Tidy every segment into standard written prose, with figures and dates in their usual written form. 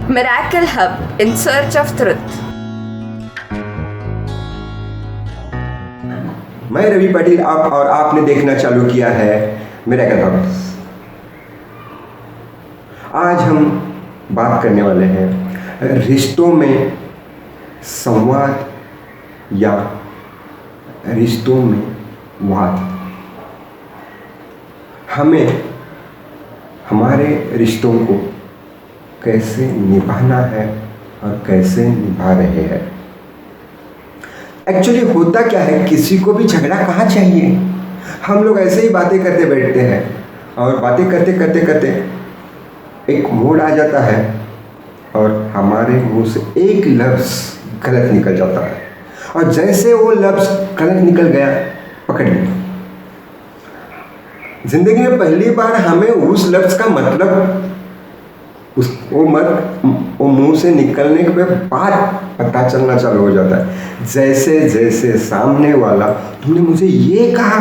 Miracle Hub in search of truth. मैं रवि पाटिल आप और आपने देखना चालू किया है मिरेकल हब। आज हम बात करने वाले हैं रिश्तों में संवाद या रिश्तों में वाद। हमें हमारे रिश्तों को कैसे निभाना है और कैसे निभा रहे हैं। एक्चुअली होता क्या है, किसी को भी झगड़ा कहाँ चाहिए। हम लोग ऐसे ही बातें करते बैठते हैं और बातें करते करते करते एक मोड़ आ जाता है और हमारे मुंह से एक लफ्ज़ गलत निकल जाता है और जैसे वो लफ्ज़ गलत निकल गया, पकड़ लिया। ज़िंदगी में पहली बार हमें उस लफ्ज़ का मतलब वो मुंह से निकलने के बाद पता चलना चालू हो जाता है। जैसे जैसे सामने वाला, तुमने मुझे ये कहा,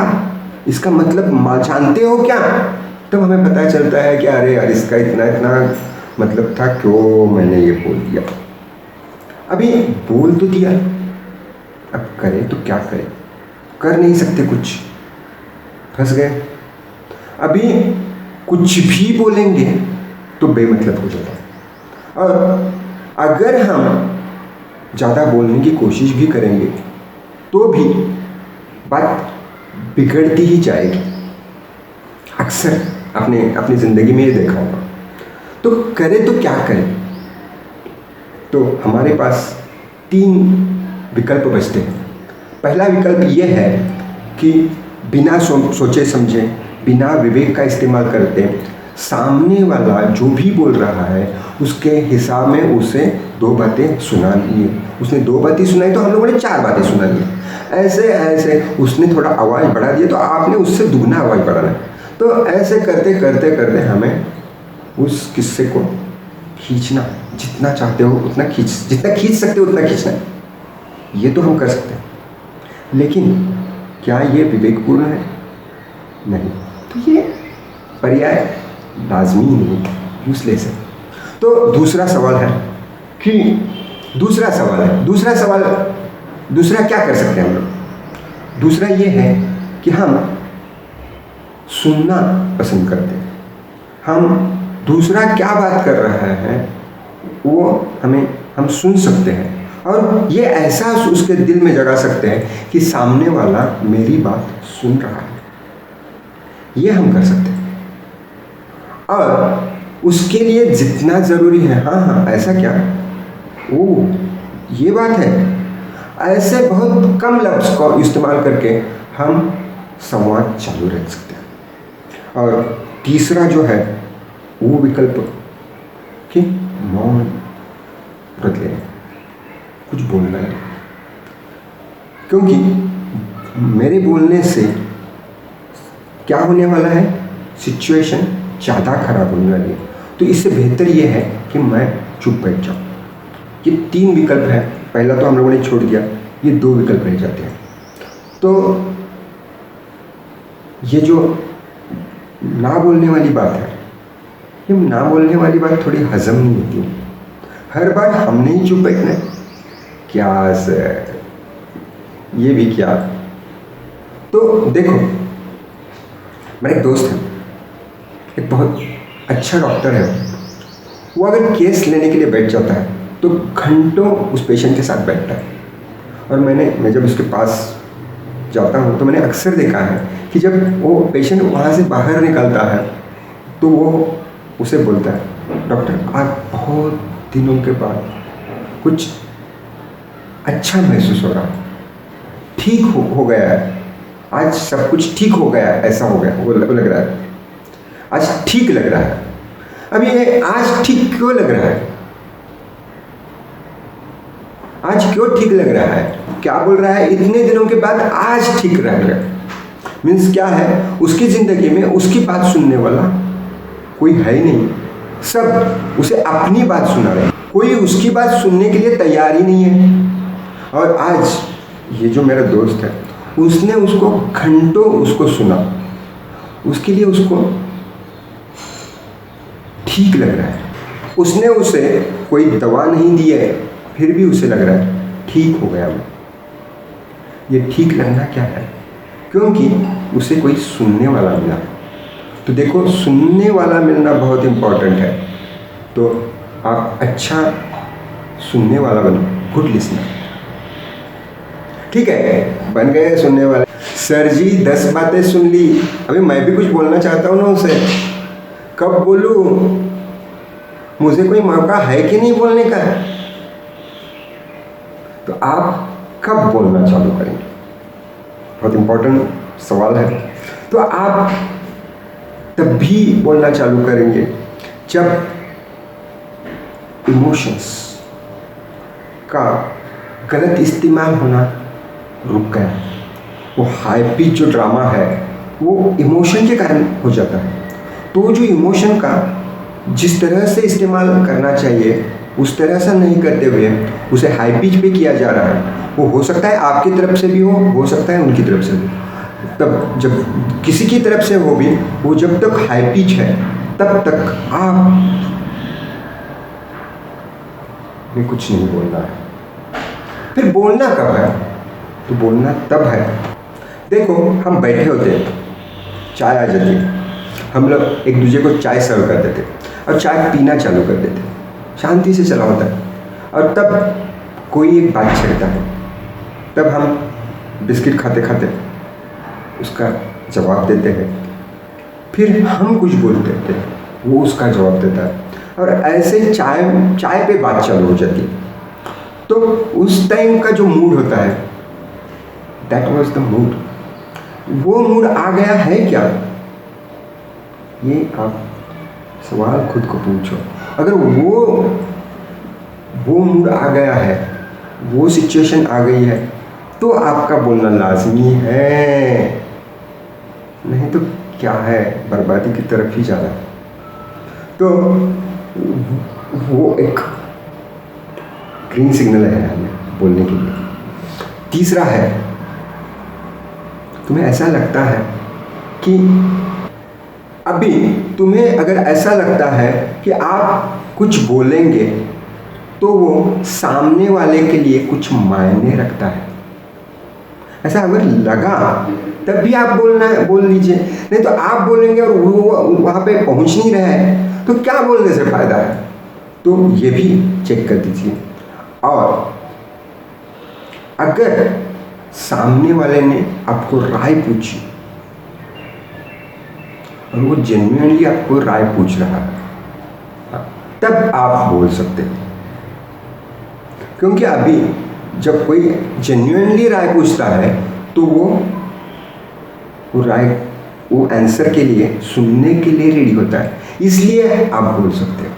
इसका मतलब जानते हो क्या, तब हमें पता चलता है कि अरे यार इसका इतना इतना मतलब था, क्यों मैंने ये बोल दिया। अभी बोल तो दिया, अब करें तो क्या करें, कर नहीं सकते, कुछ फंस गए। अभी कुछ भी बोलेंगे तो बेमतलब हो जाता है और अगर हम ज़्यादा बोलने की कोशिश भी करेंगे तो भी बात बिगड़ती ही जाएगी। अक्सर अपनी ज़िंदगी में ये देखा होगा। तो करें तो क्या करें, तो हमारे पास 3 विकल्प बचते हैं। पहला विकल्प ये है कि बिना सोचे समझे, बिना विवेक का इस्तेमाल करते सामने वाला जो भी बोल रहा है उसके हिसाब में उसे 2 बातें सुना लिए। उसने 2 बातें सुनाई तो हम लोगों ने 4 बातें सुना ली। ऐसे ऐसे उसने थोड़ा आवाज़ बढ़ा दिया तो आपने उससे दुगना आवाज़ बढ़ाना। तो ऐसे करते करते करते हमें उस किस्से को खींचना, जितना चाहते हो उतना जितना खींच सकते हो उतना खींचना। ये तो हम कर सकते हैं, लेकिन क्या ये विवेकपूर्ण है? नहीं। तो ये पर्याय लाजमी नहीं, यूजलेस है। तो दूसरा सवाल क्या कर सकते हैं हम लोग? दूसरा ये है कि हम सुनना पसंद करते हैं। हम दूसरा क्या बात कर रहा है वो हम सुन सकते हैं और ये एहसास उसके दिल में जगा सकते हैं कि सामने वाला मेरी बात सुन रहा है। ये हम कर सकते हैं और उसके लिए जितना ज़रूरी है, हाँ ऐसा क्या, ये बात है, ऐसे बहुत कम लफ्ज़ को इस्तेमाल करके हम संवाद चालू रख सकते हैं। और तीसरा जो है वो विकल्प कि मौन व्रत लेना, कुछ बोलना है, क्योंकि मेरे बोलने से क्या होने वाला है, सिचुएशन ज़्यादा खराब होने वाली है। तो इससे बेहतर ये है कि मैं चुप बैठ जाऊँ। ये 3 विकल्प है। पहला तो हम लोगों ने छोड़ दिया, ये 2 विकल्प रह जाते हैं। तो ये जो ना बोलने वाली बात है, ये ना बोलने वाली बात थोड़ी हजम नहीं होती। हर बार हमने ही चुप बैठना है, क्या सर ये भी क्या। तो देखो, मेरा एक दोस्त है, एक बहुत अच्छा डॉक्टर है। वो अगर केस लेने के लिए बैठ जाता है तो घंटों उस पेशेंट के साथ बैठता है। और मैं जब उसके पास जाता हूँ तो मैंने अक्सर देखा है कि जब वो पेशेंट वहाँ से बाहर निकलता है तो वो उसे बोलता है, डॉक्टर आज बहुत दिनों के बाद कुछ अच्छा महसूस हो रहा है, ठीक हो गया है, आज सब कुछ ठीक हो गया, ऐसा हो गया, वो लग रहा है, आज ठीक लग रहा है। अब ये आज ठीक क्यों लग रहा है, आज क्यों ठीक लग रहा है, क्या बोल रहा है, इतने दिनों के बाद आज ठीक लग रहा है। मीन्स क्या है, उसकी ज़िंदगी में उसकी बात सुनने वाला कोई है ही नहीं, सब उसे अपनी बात सुना रहे, कोई उसकी बात सुनने के लिए तैयार ही नहीं है। और आज ये जो मेरा दोस्त है, उसने उसको घंटों उसको सुना, उसके लिए उसको ठीक लग रहा है। उसने उसे कोई दवा नहीं दी है, फिर भी उसे लग रहा है ठीक हो गया मैं। ये ठीक लगना क्या है? क्योंकि उसे कोई सुनने वाला मिला। तो देखो, सुनने वाला मिलना बहुत इम्पोर्टेंट है। तो आप अच्छा सुनने वाला बनो, गुड लिसनर। ठीक है, बन गए सुनने वाले। सर जी 10 बातें सुन ली, अभी मैं भी कुछ बोलना चाहता हूँ ना उसे, कब बोलूँ? मुझे कोई मौका है कि नहीं बोलने का? तो आप कब बोलना चालू करेंगे? बहुत इम्पोर्टेंट सवाल है। तो आप तब भी बोलना चालू करेंगे जब इमोशंस का गलत इस्तेमाल होना रुक गया। वो हाई पिच जो ड्रामा है वो इमोशन के कारण हो जाता है। तो जो इमोशन का जिस तरह से इस्तेमाल करना चाहिए उस तरह से नहीं करते हुए उसे हाई पिच पे किया जा रहा है, वो हो सकता है आपकी तरफ से भी हो सकता है उनकी तरफ से भी। तब जब किसी की तरफ से हो भी, वो जब तक हाई पिच है तब तक आप में कुछ नहीं बोलना है। फिर बोलना कब है? तो बोलना तब है, देखो हम बैठे होते हैं, चाय आ जाती है, हम लोग एक दूसरे को चाय सर्व कर देते और चाय पीना चालू कर देते, शांति से चला होता है। और तब कोई एक बात छेड़ता है, तब हम बिस्किट खाते खाते उसका जवाब देते हैं, फिर हम कुछ बोलते हैं, वो उसका जवाब देता है, और ऐसे चाय पे बात चालू हो जाती है। तो उस टाइम का जो मूड होता है, दैट वाज द मूड। वो मूड आ गया है क्या? ये आप सवाल खुद को पूछो। अगर वो मूड आ गया है, वो सिचुएशन आ गई है, तो आपका बोलना लाजमी है, नहीं तो क्या है, बर्बादी की तरफ ही जा रहा है। तो वो एक ग्रीन सिग्नल है हमें बोलने के लिए। तीसरा है, तुम्हें ऐसा लगता है कि अभी तुम्हें अगर ऐसा लगता है कि आप कुछ बोलेंगे तो वो सामने वाले के लिए कुछ मायने रखता है, ऐसा अगर लगा तब भी आप बोल लीजिए। नहीं तो आप बोलेंगे और वो वहाँ पे पहुँच नहीं रहा है तो क्या बोलने से फ़ायदा है? तो ये भी चेक कर दीजिए। और अगर सामने वाले ने आपको राय पूछी और वो जेन्युइनली आपको राय पूछ रहा है, तब आप बोल सकते हैं। क्योंकि अभी जब कोई जेन्युइनली राय पूछता है तो वो आंसर के लिए, सुनने के लिए रेडी होता है, इसलिए आप बोल सकते हो।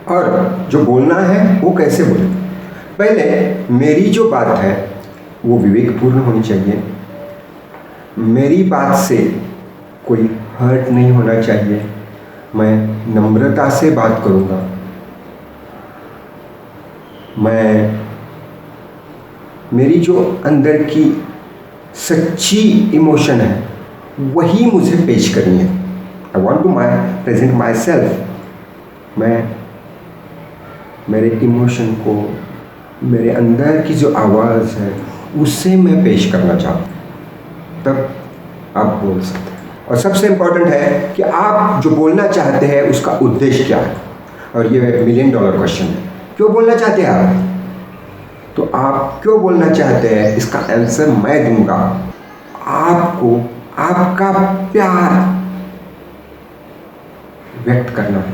और जो बोलना है वो कैसे बोले? पहले मेरी जो बात है वो विवेकपूर्ण होनी चाहिए, मेरी बात से कोई हर्ट नहीं होना चाहिए, मैं नम्रता से बात करूँगा, मेरी जो अंदर की सच्ची इमोशन है वही मुझे पेश करनी है। I want to present myself. मैं मेरे इमोशन को, मेरे अंदर की जो आवाज़ है उससे मैं पेश करना चाहता हूँ, तब आप बोल सकते हैं। और सबसे इम्पोर्टेंट है कि आप जो बोलना चाहते हैं उसका उद्देश्य क्या है। और ये $1,000,000 क्वेश्चन है, क्यों बोलना चाहते हैं आप? तो आप क्यों बोलना चाहते हैं इसका आंसर मैं दूंगा। आपको आपका प्यार व्यक्त करना है।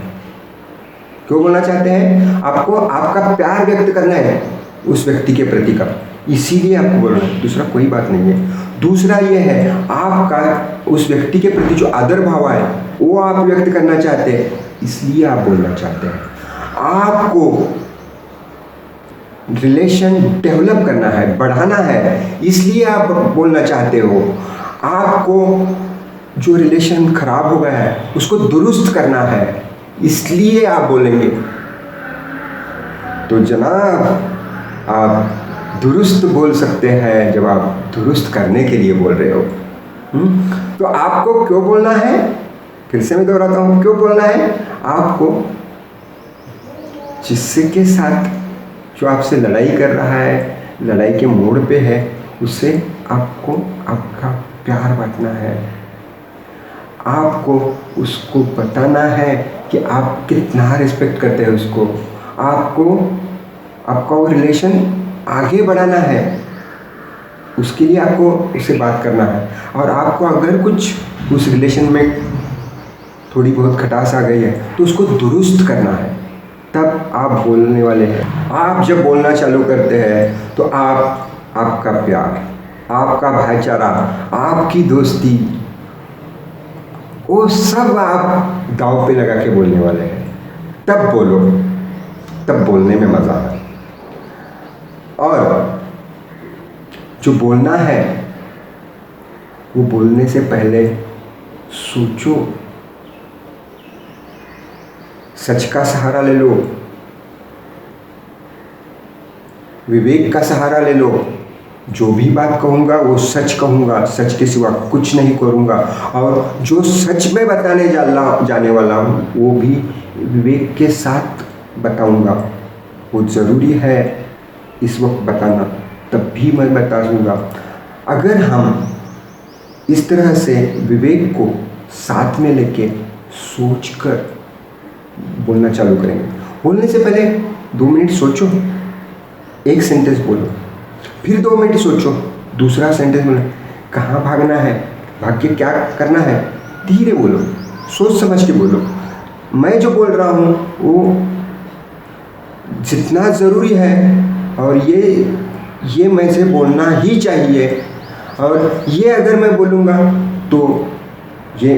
क्यों बोलना चाहते हैं? आपको आपका प्यार व्यक्त करना है उस व्यक्ति के प्रति का, इसीलिए आपको बोलना है, दूसरा कोई बात नहीं है। दूसरा ये है, आपका उस व्यक्ति के प्रति जो आदर भाव है वो आप व्यक्त करना चाहते हैं, इसलिए आप बोलना चाहते हैं। आपको रिलेशन डेवलप करना है, बढ़ाना है, इसलिए आप बोलना चाहते हो। आपको जो रिलेशन खराब हो गया है उसको दुरुस्त करना है, इसलिए आप बोलेंगे। तो जनाब, आप दुरुस्त बोल सकते हैं जब आप दुरुस्त करने के लिए बोल रहे हो। तो आपको क्यों बोलना है? फिर से मैं दोहराता हूँ, क्यों बोलना है आपको? जिससे के साथ जो आपसे लड़ाई कर रहा है, लड़ाई के मोड़ पे है, उससे आपको आपका प्यार बांटना है। आपको उसको बताना है कि आप कितना रिस्पेक्ट करते हैं उसको। आपको आपका वो रिलेशन आगे बढ़ाना है, उसके लिए आपको उससे बात करना है। और आपको अगर कुछ उस रिलेशन में थोड़ी बहुत खटास आ गई है तो उसको दुरुस्त करना है, तब आप बोलने वाले हैं। आप जब बोलना चालू करते हैं तो आपका प्यार, आपका भाईचारा, आपकी दोस्ती, वो सब आप दांव पे लगा के बोलने वाले हैं। तब बोलो, तब बोलने में मज़ा है। और जो बोलना है वो बोलने से पहले सोचो, सच का सहारा ले लो, विवेक का सहारा ले लो। जो भी बात कहूँगा वो सच कहूँगा, सच के सिवा कुछ नहीं करूँगा। और जो सच में बताने जाने वाला हूँ वो भी विवेक के साथ बताऊँगा। वो ज़रूरी है इस वक्त बताना, तब भी मैं बता दूँगा। अगर हम इस तरह से विवेक को साथ में लेके सोचकर बोलना चालू करेंगे, बोलने से पहले 2 मिनट सोचो, एक सेंटेंस बोलो, फिर 2 मिनट सोचो, दूसरा सेंटेंस बोलो। कहाँ भागना है, भाग के क्या करना है, धीरे बोलो, सोच समझ के बोलो। मैं जो बोल रहा हूँ वो जितना ज़रूरी है और ये मैं से बोलना ही चाहिए। और ये अगर मैं बोलूँगा तो ये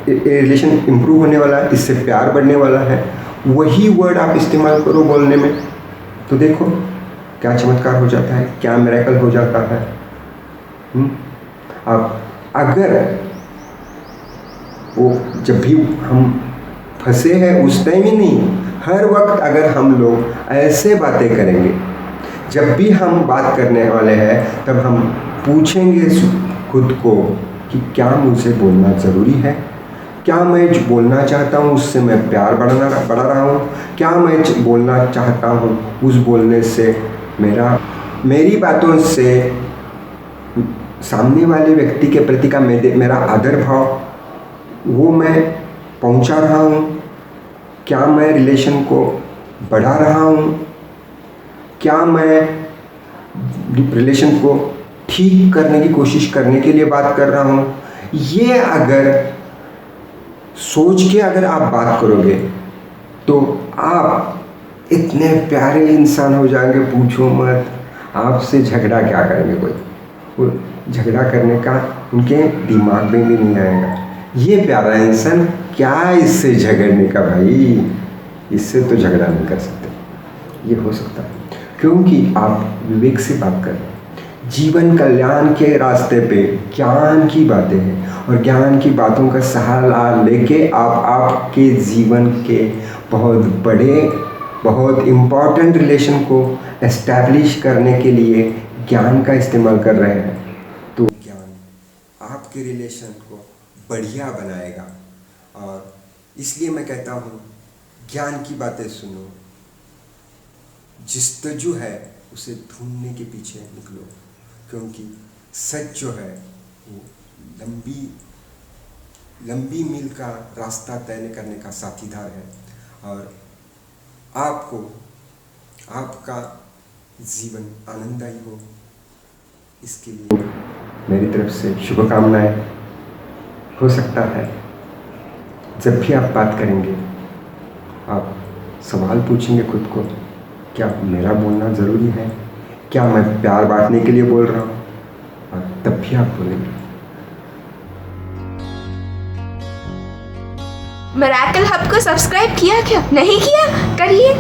रिलेशन इम्प्रूव होने वाला है, इससे प्यार बढ़ने वाला है। वही वर्ड आप इस्तेमाल करो बोलने में, तो देखो क्या चमत्कार हो जाता है, क्या मिरेकल हो जाता है। अब अगर वो जब भी हम फंसे हैं उस टाइम ही नहीं, हर वक्त अगर हम लोग ऐसे बातें करेंगे, जब भी हम बात करने वाले हैं तब हम पूछेंगे खुद को कि क्या मुझे बोलना ज़रूरी है, क्या मैं जो बोलना चाहता हूँ उससे मैं प्यार बढ़ा रहा हूँ, क्या मैं बोलना चाहता हूँ उस बोलने से मेरी बातों से सामने वाले व्यक्ति के प्रति का मेरा आदर भाव वो मैं पहुँचा रहा हूँ, क्या मैं रिलेशन को बढ़ा रहा हूँ, क्या मैं रिलेशन को ठीक करने की कोशिश करने के लिए बात कर रहा हूँ। ये अगर सोच के अगर आप बात करोगे तो आप इतने प्यारे इंसान हो जाएंगे, पूछो मत। आपसे झगड़ा क्या करेंगे कोई, वो झगड़ा करने का उनके दिमाग में भी नहीं आएगा। ये प्यारा इंसान, क्या इससे झगड़ने का भाई, इससे तो झगड़ा नहीं कर सकते। ये हो सकता है क्योंकि आप विवेक से बात कर रहे हैं। जीवन कल्याण के रास्ते पे ज्ञान की बातें हैं और ज्ञान की बातों का सहारा लेके आप आपके जीवन के बहुत बड़े, बहुत इम्पॉर्टेंट रिलेशन को एस्टैब्लिश करने के लिए ज्ञान का इस्तेमाल कर रहे हैं। तो ज्ञान आपके रिलेशन को बढ़िया बनाएगा। और इसलिए मैं कहता हूँ ज्ञान की बातें सुनो, जिस्तजु है उसे ढूंढने के पीछे निकलो, क्योंकि सच जो है वो लंबी मील का रास्ता तय करने का साथीदार है। और आपको आपका जीवन आनंददायी हो, इसके लिए मेरी तरफ से शुभकामनाएं। हो सकता है जब भी आप बात करेंगे आप सवाल पूछेंगे खुद को, क्या मेरा बोलना ज़रूरी है, क्या मैं प्यार बांटने के लिए बोल रहा हूँ, और तब भी आप बोलेंगे। मिरेकल हब को सब्सक्राइब किया क्या? नहीं किया? करिए।